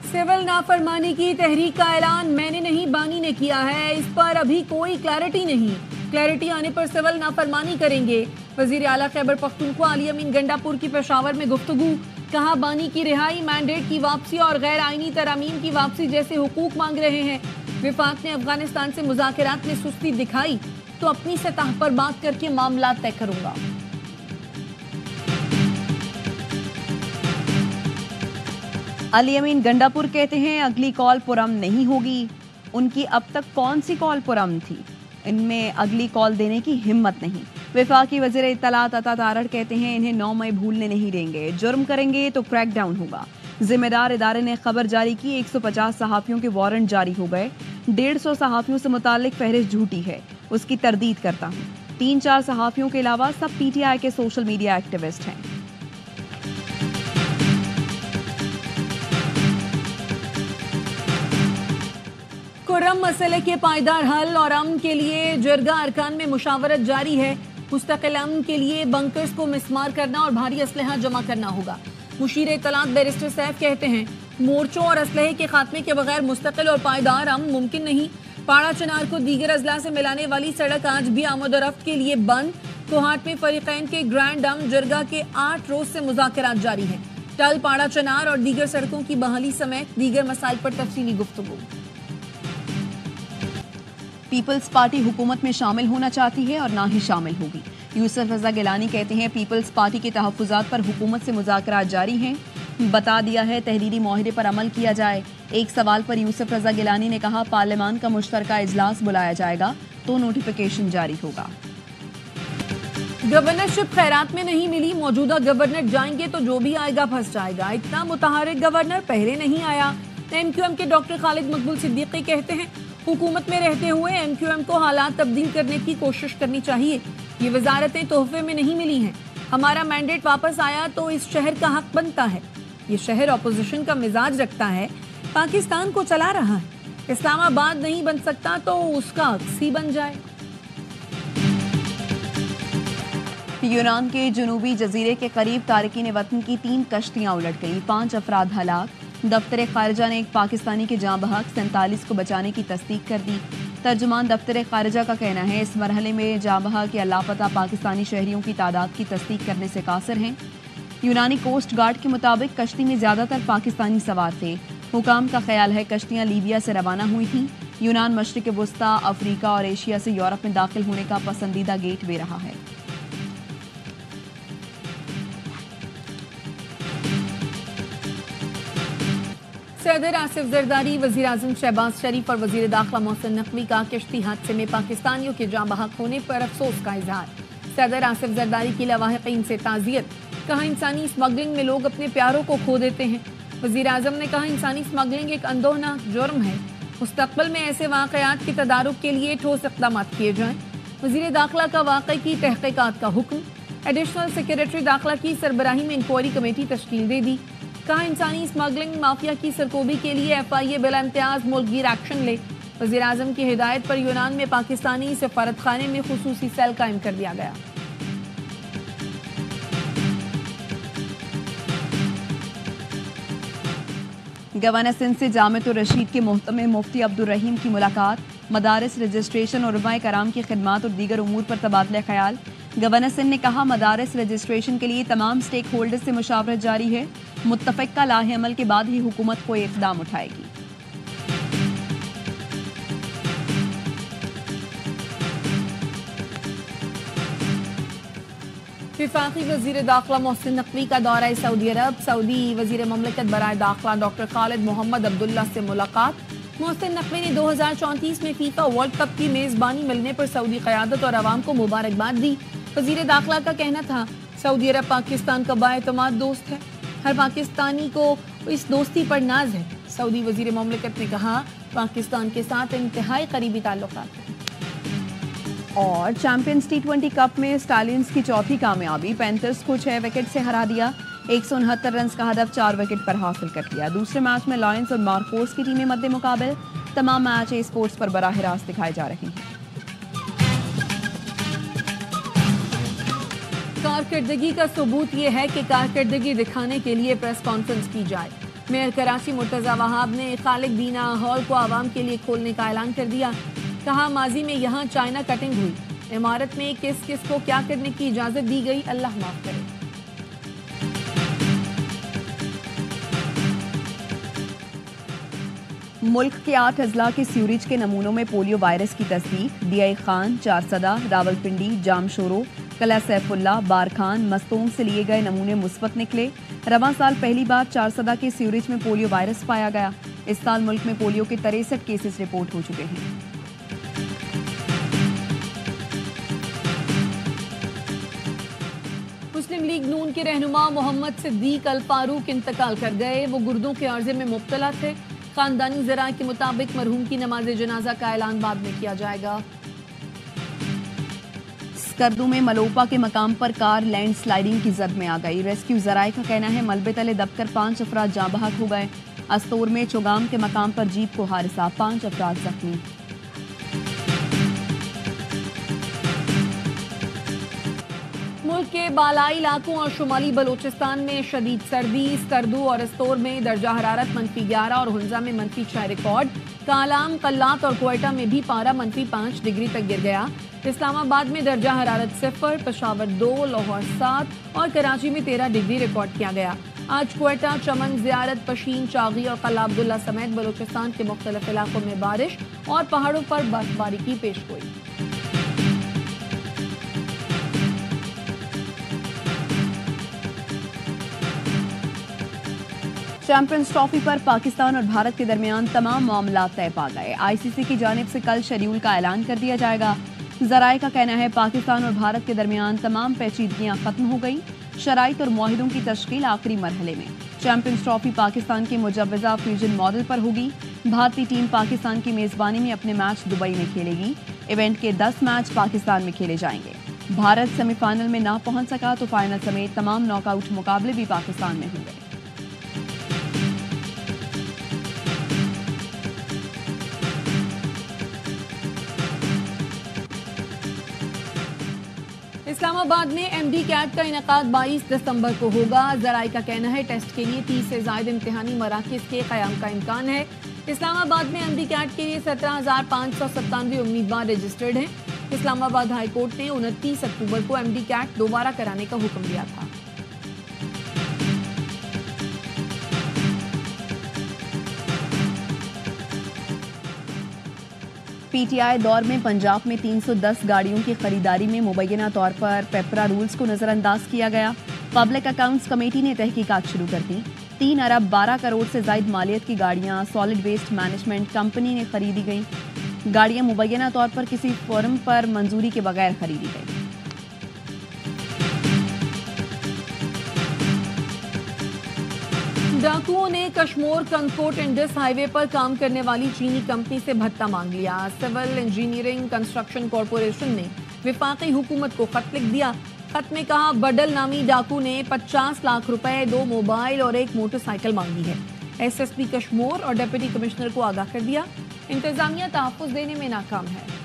Civil नाफरमानी की तहरीक का ऐलान मैंने नहीं, बानी ने किया है। इस पर अभी कोई क्लैरिटी नहीं। क्लैरिटी आने पर सिविल नाफरमानी करेंगे। वजीर आला खैबर पख्तूनख्वा अली अमीन गंडापुर की पेशावर में गुफ्तगू। कहा, बानी की रिहाई, मैंडेट की वापसी और गैर आईनी तरामीम की वापसी जैसे हुकूक मांग रहे हैं। विफाक ने अफगानिस्तान से मुज़ाकरात में सुस्ती दिखाई तो अपनी सतह पर बात करके मामला तय करूंगा। अली अमीन गंडापुर कहते हैं अगली कॉल पुरअमन नहीं होगी। उनकी अब तक कौन सी कॉल पुरअमन थी? इनमें अगली कॉल देने की हिम्मत नहीं। वफाकी वज़ीर इत्तलात अता तारड़ कहते हैं इन्हें 9 मई भूलने नहीं देंगे। जुर्म करेंगे तो क्रैक डाउन होगा। जिम्मेदार इदारे ने खबर जारी की, 150 सहाफ़ियों के वारंट जारी हो गए। 150 सहाफ़ियों से मुतालिक फहरिस्त झूठी है, उसकी तरदीद करता हूँ। 3-4 सहाफ़ियों के अलावा सब PTI के सोशल मीडिया एक्टिविस्ट हैं। खुर्रम मसले के पायदार हल और अमन के लिए जरगा अरकान में मुशावरत जारी है। मुस्तकिल अमन के लिए बंकर्स को मिसमार करना और भारी असलहा जमा करना होगा। मुशीर इत्तलात बैरिस्टर सैफ कहते हैं मोर्चों और असलहे के खात्मे के बगैर मुस्तकिल और पायदार अमन मुमकिन नहीं। पाड़ा चनार को दीगर अजला से मिलाने वाली सड़क आज भी आमद-ओ-रफ्त के लिए बंद। कोहाट में फरीकैन के ग्रैंड अमन जरगा के 8 रोज से मुज़ाकरात जारी हैं। टल, पाड़ा चनार और दीगर सड़कों की बहाली समेत दीगर मसाइल पर तफसीली गुफ्तगू। पीपल्स पार्टी हुकूमत में शामिल होना चाहती है और ना ही शामिल होगी। यूसुफ रजा गिलानी कहते हैं पीपल्स पार्टी के तहफ़्फ़ुज़ात पर हुकूमत से मुज़ाकरात जारी हैं। बता दिया है तहरीरी मुआहदे पर अमल किया जाए। एक सवाल पर यूसुफ रजा गिलानी ने कहा पार्लियामान का मुश्तरका इजलास बुलाया जाएगा तो नोटिफिकेशन जारी होगा। गवर्नरशिप खैरात में नहीं मिली, मौजूदा गवर्नर जाएंगे तो जो भी आएगा फंस जाएगा। इतना मुतहरिक गवर्नर पहले नहीं आया। MQM के डॉक्टर खालिद मकबूल सिद्दीकी कहते हैं हुकूमत में रहते हुए MQM को हालात तब्दील करने की कोशिश करनी चाहिए। ये वजारतें तोहफे में नहीं मिली हैं। हमारा मैंडेट वापस आया तो इस शहर का हक बनता है। ये शहर अपोजिशन का मिजाज रखता है, पाकिस्तान को चला रहा है। इस्लामाबाद नहीं बन सकता तो उसका अक्स ही बन जाए। यूनान के जनूबी जजीरे के करीब तारिकीन वतन की 3 कश्तियां उलट गई, 5 अफराद हलाक। दफ्तर खारिजा ने एक पाकिस्तानी के जाँ बहक 47 को बचाने की तस्दीक कर दी। तर्जुमान दफ्तर खारिजा का कहना है इस मरहले में जाँ बहक या लापता पाकिस्तानी शहरियों की तादाद की तस्दीक करने से कासिर हैं। यूनानी कोस्ट गार्ड के मुताबिक कश्ती में ज़्यादातर पाकिस्तानी सवार थे। हुकाम का ख्याल है कश्तियाँ लीबिया से रवाना हुई थीं। यूनान मशरिक वस्ता, अफ्रीका और एशिया से यूरोप में दाखिल होने का पसंदीदा गेट वे रहा है। सदर आसिफ जरदारी, वजीर आजम शहबाज शरीफ और वजीर दाखिला मोहसिन नकवी का किश्ती हादसे में पाकिस्तानियों के जाँ बहक होने पर अफसोस का इजहार। सदर आसिफ जरदारी की लवाहिकीन से ताज़ियत। कहा इंसानी स्मगलिंग में लोग अपने प्यारों को खो देते हैं। वजीर आजम ने कहा इंसानी स्मगलिंग एक अंदोहनाक जुर्म है। मुस्तक़बिल में ऐसे वाक़यात की तदारुक के लिए ठोस इक़दाम किए जाएं। वजीर दाखिला का वाक़ई की तहक़ीक़ात का हुक्म। एडिशनल सेक्रेटरी दाखिला की सरबराही में इंक्वायरी कमेटी तश्कील दे दी। कहा इंसानी स्मगलिंग माफिया की सरकोबी के लिए FIA बिला इम्तियाज मुल्कगीर एक्शन ले। वज़ीर आज़म की हिदायत पर यूनान में पाकिस्तानी सफारत खाने में खुसूसी सेल कायम कर दिया गया। गवर्नर सिंध से जामिअतुर रशीद के मोहतमिम मुफ्ती अब्दुल रहीम की मुलाकात। मदारिस रजिस्ट्रेशन और उलमाए कराम की खिदमात और दीगर उमूर पर तबादला ख्याल। गवर्नर सिंध ने कहा मदारिस रजिस्ट्रेशन के लिए तमाम स्टेक होल्डर्स से मुशावरत जारी है। मुत्तफ़िक़ा लाहे अमल के बाद ही हुकूमत कोई इक़दाम उठाएगी। वफाकी वज़ीर दाखिला मोहसिन नकवी का दौरा सऊदी अरब। सऊदी वज़ीर ममलकत बराए दाखिला डॉक्टर खालिद मोहम्मद अब्दुल्ला से मुलाकात। मोहसिन नकवी ने 2034 में फीफा वर्ल्ड कप की मेज़बानी मिलने पर सऊदी क़यादत और अवाम को मुबारकबाद दी। वज़ीर दाखिला का कहना था सऊदी अरब पाकिस्तान का बाएतमाद दोस्त है, हर पाकिस्तानी को इस दोस्ती पर नाज है। सऊदी वज़ीर ममलकत ने कहा पाकिस्तान के साथ इंतहाई करीबी ताल्लुकात हैं। और चैंपियंस T20 कप में स्टालियंस की चौथी कामयाबी। पैंथर्स को 6 विकेट से हरा दिया। 169 रन का हदफ 4 विकेट पर हासिल कर लिया। दूसरे मैच में लॉयंस और मार्कोस की टीमें मद्दे मुकाबले। तमाम मैच स्पोर्ट्स पर बराह रास्त दिखाए जा रहे हैं। کارکردگی کا ثبوت یہ ہے کہ کارکردگی دکھانے کے لیے پریس کانفرنس کی جائے۔ میئر کراچی مرتضی وہاب نے خالق دینا ہال کو عوام کے لیے کھولنے کا اعلان کر دیا۔ کہا ماضی میں یہاں چائنا کٹنگ ہوئی، عمارت میں کس کس کو کیا کرنے کی اجازت دی گئی اللہ معاف کرے۔ ملک کے 8 اضلاع کے سیوریج کے نمونوں میں پولیو وائرس کی تصدیق۔ ڈی آئی خان، چارسدہ، راولپنڈی، جام شورو، قلعہ سیف اللہ، بارکھان، مستونگ سے لیے گئے نمونے مثبت نکلے۔ رواں سال پہلی بار چارسدہ کے سیوریج میں پولیو وائرس پایا گیا۔ اس سال ملک میں پولیو کے 63 کیسز رپورٹ ہو چکے ہیں۔ مسلم لیگ نون کے رہنما محمد صدیق الفاروق انتقال کر گئے۔ وہ گردوں کے عرضے میں مبتلا تھے۔ خاندانی ذرائع کے مطابق مرحوم کی نماز جنازہ کا اعلان بعد میں کیا جائے گا۔ اسکردو میں ملوپا کے مقام پر کار لینڈ سلائیڈنگ کی زد میں آ گئی۔ ریسکیو ذرائع کا کہنا ہے ملبے تلے دب کر 5 افراد جاں بحق ہو گئے۔ استور میں چوگام کے مقام پر جیپ کو حادثہ، 5 افراد زخمی۔ ملک کے بالائی علاقوں اور شمالی بلوچستان میں شدید سردی۔ اسکردو اور استور میں درجہ حرارت -11 اور ہنزا میں -6 ریکارڈ۔ کالام، قلات اور کوئٹہ میں بھی پارہ -5 ڈگری تک گر گیا۔ اسلام آباد میں درجہ حرارت 0، پشاور 2، لاہور 7 اور کراچی میں 13 ڈگری ریکارڈ کیا گیا۔ آج کوئٹہ، چمن، زیارت، پشین، چاغی اور قلعہ عبداللہ سمیت بلوچستان کے مختلف علاقوں میں بارش اور پہاڑوں پر برف باری کی پیشگوئی۔ چیمپئنز ٹرافی پر پاکستان اور بھارت کے درمیان تمام معاملات طے پا گئے۔ آئی سی سی کی جانب سے کل شیڈول کا اعلان کر دیا جائے گا۔ ذرائع کا کہنا ہے پاکستان اور بھارت کے درمیان تمام پیچیدگیاں ختم ہو گئی۔ شرائط اور معاہدوں کی تشکیل آخری مرحلے میں۔ چیمپئنز ٹرافی پاکستان کے مجوزہ فیوژن ماڈل پر ہوگی۔ بھارتی ٹیم پاکستان کی میزبانی میں اپنے میچ دبئی میں کھیلے گی۔ ایونٹ کے 10 میچ پاکستان میں کھیلے جائیں گے۔ بھارت سیمی فائنل میں نہ پہنچ سکا تو فائنل سمیت تمام ناک آؤٹ مقابلے بھی پاکستان میں ہوں گے۔ اسلام آباد میں ایم ڈی کیٹ کا انعقاد 22 دسمبر کو ہوگا۔ ذرائع کا کہنا ہے ٹیسٹ کے لیے 30 سے زائد امتحانی مراکز کے قیام کا امکان ہے۔ اسلام آباد میں ایم ڈی کیٹ کے لیے 17,597 امیدوار رجسٹرڈ ہیں۔ اسلام آباد ہائی کورٹ نے 29 اکتوبر کو ایم ڈی کیٹ دوبارہ کرانے کا حکم دیا تھا۔ پی ٹی آئی دور میں پنجاب میں 310 گاڑیوں کی خریداری میں مبینہ طور پر پیپرا رولز کو نظر انداز کیا گیا۔ پبلک اکاؤنٹس کمیٹی نے تحقیقات شروع کر دی۔ 3 ارب 12 کروڑ سے زائد مالیت کی گاڑیاں سالڈ ویسٹ مینجمنٹ کمپنی نے خریدی گئیں۔ گاڑیاں مبینہ طور پر کسی فورم پر منظوری کے بغیر خریدی گئیں۔ ڈاکوؤں نے کشمور کنکوٹ انڈس ہائی وے پر کام کرنے والی چینی کمپنی سے بھتہ مانگ لیا۔ سول انجینئرنگ کنسٹرکشن کارپوریشن نے وفاقی حکومت کو خط لکھ دیا۔ خط میں کہا بڈل نامی ڈاکو نے 50 لاکھ روپے، 2 موبائل اور 1 موٹر سائیکل مانگی ہے۔ ایس ایس پی کشمور اور ڈپٹی کمشنر کو آگاہ کر دیا۔ انتظامیہ تحفظ دینے میں ناکام ہے۔